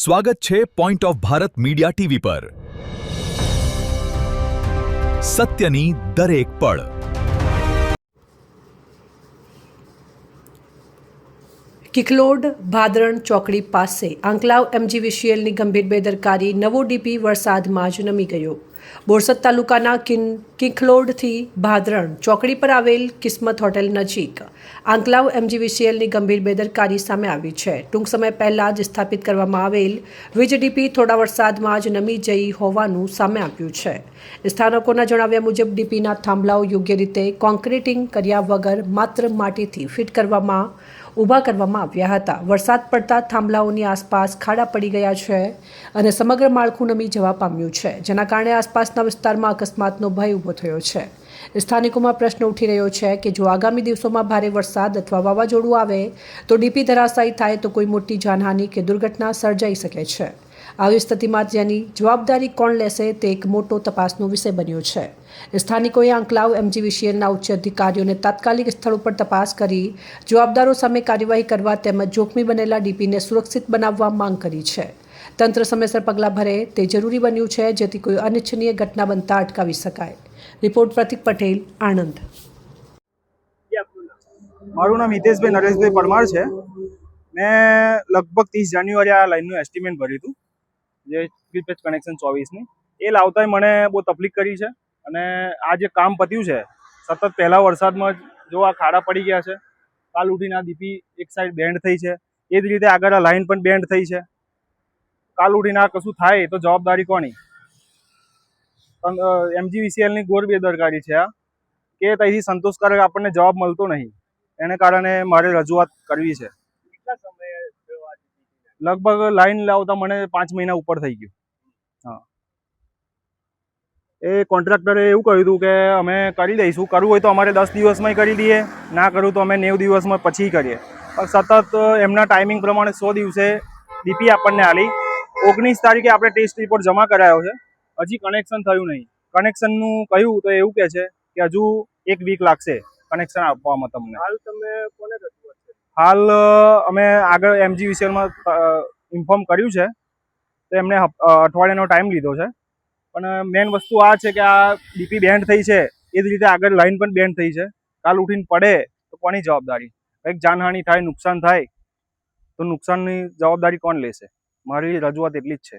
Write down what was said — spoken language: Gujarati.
સ્વાગત છે point of Bharat media TV પર સત્યની દરેક પળ। કિકલોડ ભાદરણ ચોકડી પાસે આંકલાવ એમજીવીસીએલની ગંભીર બેદરકારી। નવો ડીપી વરસાદમાં જ નમી ગયો। બોરસદ તાલુકાના કિકલોડથી ભાદરણ ચોકડી પર આવેલ કિસ્મત હોટેલ નજીક આંકલાવ એમજીવીસીએલની ગંભીર બેદરકારી સામે આવી છે। ટૂંક સમય પહેલાં જ સ્થાપિત કરવામાં આવેલ વીજ ડીપી થોડા વરસાદમાં જ નમી જઈ હોવાનું સામે આવ્યું છે। સ્થાનિકોના જણાવ્યા મુજબ ડીપીના થાંભલાઓ યોગ્ય રીતે કોન્ક્રીટિંગ કર્યા વગર માત્ર માટીથી ફિટ ઊભા કરવામાં આવ્યા હતા। વરસાદ પડતા થાંભલાઓની આસપાસ ખાડા પડી ગયા છે અને સમગ્ર માળખું નમી જવા પામ્યું છે, જેના કારણે આસપાસના વિસ્તારમાં અકસ્માતનો ભય ઊભો થયો છે। સ્થાનિકોમાં પ્રશ્ન ઉઠી રહ્યો છે કે જો આગામી દિવસોમાં ભારે વરસાદ અથવા વાવાઝોડું આવે તો ડીપી ધરાશાયી થાય તો કોઈ મોટી જાનહાનિ કે દુર્ઘટના સર્જાઈ શકે છે। આવી સ્થિતિમાં જેની જવાબદારી કોણ લેશે તે એક મોટો તપાસનો વિષય બન્યો છે। સ્થાનિકોએ આંકલાવ એમજીવીસીએલના ઉચ્ચ અધિકારીઓને તાત્કાલિક સ્થળ ઉપર તપાસ કરી જવાબદારો સામે કાર્યવાહી કરવા તેમજ જોખમી બનેલા ડીપીને સુરક્ષિત બનાવવા માંગ કરી છે। તંત્ર સમયસર પગલાં ભરે તે જરૂરી બન્યું છે, જેથી કોઈ અનિચ્છનીય ઘટના બનતા અટકાવી શકાય। રિપોર્ટ પ્રતિક પટેલ, આણંદ। મારું નામ હિતેશભાઈ નરેશભાઈ પરમાર છે। મેં લગભગ 30 જાન્યુઆરી આ લાઈનનું એસ્ટિમેટ ભર્યું હતું, જે પ્રીપેડ કનેક્શન 24ની। એ લાવતાય મને બહુ તકલીફ કરી છે અને આ જે કામ પત્યું છે સતત પહેલા વરસાદમાં જો આ ખાડા પડી ગયા છે, કાલ ઉઠીને આ ડીપી એક સાઈડ બેન્ડ થઈ છે, એ જ રીતે આગળ આ લાઈન પણ બેન્ડ થઈ છે। કાલ ઉઠીને આ કશું થાય તો જવાબદારી કોની? એમજીવીસીએલની ઘોર બેદરકારી છે આ, કે ત્યાંથી સંતોષકારક આપણને જવાબ મળતો નહીં, એને કારણે મારે રજૂઆત કરવી છે। લગભગ લાઈન લાવતા મને 5 મહિના ઉપર થઈ ગયું। હા, એ કોન્ટ્રાક્ટરે એવું કહ્યું હતું કે અમે કરી દઈશું, કરવું હોય તો અમારે 10 દિવસમાં કરી દઈએ, ના કરવું તો અમે 90 દિવસમાં પછી કરીએ। પણ સતત એમના ટાઈમિંગ પ્રમાણે 100 દિવસે ડીપી આપણને આલી। 19 તારીખે આપણે ટેસ્ટ રિપોર્ટ જમા કરાયો છે, હજી કનેક્શન થયું નહીં। કનેક્શનનું કહ્યું તો એવું કહે છે કે હજુ 1 વીક લાગશે કનેક્શન આપવામાં તમને। હાલ તમે કોને રજૂઆત કરી? હાલ અમે આગળ એમજીવીસીએલમાં ઇન્ફોર્મ કર્યું છે, તો એમને અઠવાડિયાનો ટાઈમ લીધો છે। પણ મેઇન વસ્તુ આ છે કે આ ડીપી બેન્ડ થઈ છે, એ જ રીતે આગળ લાઈન પણ બેન્ડ થઈ છે। કાલ ઉઠીને પડે તો કોની જવાબદારી? કંઈક જાનહાનિ થાય, નુકસાન થાય તો નુકસાનની જવાબદારી કોણ લેશે? મારી રજૂઆત એટલી જ છે।